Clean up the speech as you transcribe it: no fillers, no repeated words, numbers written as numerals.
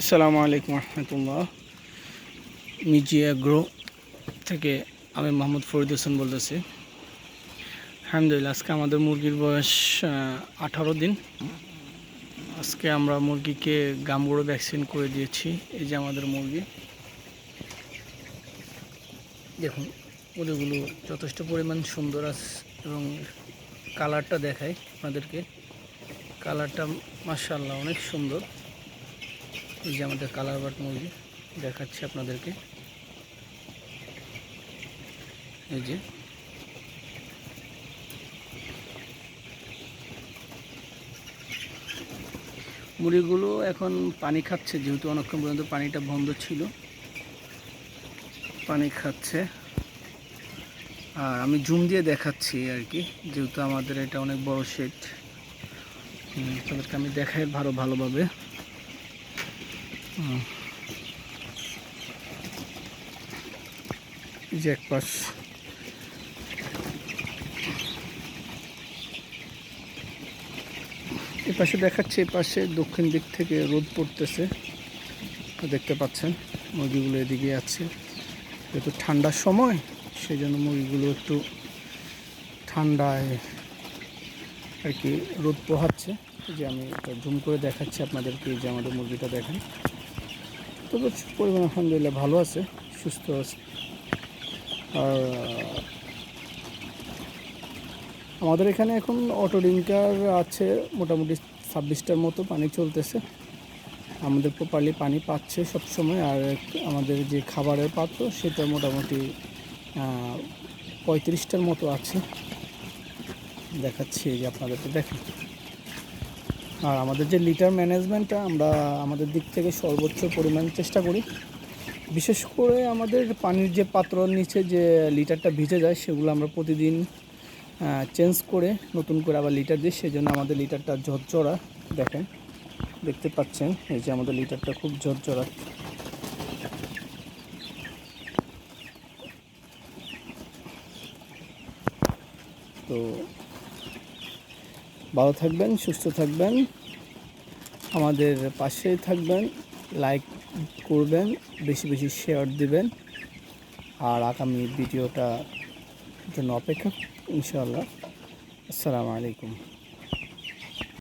আসসালামু আলাইকুম রহমতুল্লাহ। মিজি অ্যাগ্রো থেকে আমি মোহাম্মদ ফরিদ হোসেন বলতেছি। আলহামদুলিল্লাহ, আজকে আমাদের মুরগির বয়স 18 দিন। আজকে আমরা মুরগিকে গাম্বুরো ভ্যাকসিন করে দিয়েছি। এই যে আমাদের মুরগি, দেখুন মুরগিগুলো যথেষ্ট পরিমাণ সুন্দর আছে এবং কালারটা দেখায় আপনাদেরকে। কালারটা মাশাআল্লাহ অনেক সুন্দর। এই যে আমাদের কালার বাট মুরগি দেখাচ্ছি আপনাদেরকে। এই যে মুরগিগুলো এখন পানি খাচ্ছে, যেহেতু অনেকক্ষণ পর্যন্ত পানিটা বন্ধ ছিল, পানি খাচ্ছে। আর আমি জুম দিয়ে দেখাচ্ছি আর কি, যেহেতু আমাদের এটা অনেক বড় শেড, তাদেরকে আমি দেখাই ভালোভাবে। যে এক পাশ এ পাশে দেখাচ্ছে, এ পাশে দক্ষিণ দিক থেকে রোদ পড়তেছে, দেখতে পাচ্ছেন। মুরগিগুলো এদিকে আছে, যেহেতু ঠান্ডার সময় সেই জন্য মুরগিগুলো একটু ঠান্ডায় আর কি রোদ পোহাচ্ছে। যে আমি এটা জুম করে দেখাচ্ছি আপনাদেরকে, যে আমাদের মুরগিটা দেখেন, তো প্রচুর পরিমাণ আলহামদুলিল্লাহ ভালো আছে, সুস্থ আছে। আর আমাদের এখানে এখন অটো ডিঙ্কার আছে মোটামুটি 26টার মতো, পানি চলতেছে। আমাদের প্রপারলি পানি পাচ্ছে সবসময়। আর আমাদের যে খাবারের পাত্র সেটা মোটামুটি 35টার মতো আছে, দেখাচ্ছি যে আপনাদেরকে দেখেন। আর আমাদের যে লিটার ম্যানেজমেন্টটা, আমরা আমাদের দিক থেকে সর্বোচ্চ পরিমাণ চেষ্টা করি। বিশেষ করে আমাদের পানির যে পাত্রর নিচে যে লিটারটা ভিজে যায়, সেগুলো আমরা প্রতিদিন চেঞ্জ করে নতুন করে আবার লিটার দিই। সেই জন্য আমাদের লিটারটা ঝরঝরা, দেখেন, দেখতে পাচ্ছেন। এই যে আমাদের লিটারটা খুব ঝরঝরা। তো ভালো থাকবেন, সুস্থ থাকবেন, আমাদের পাশেই থাকবেন, লাইক করবেন, বেশি বেশি শেয়ার দিবেন। আর আগামী ভিডিওটা জন্য অপেক্ষা ইনশাআল্লাহ। আসসালামু আলাইকুম।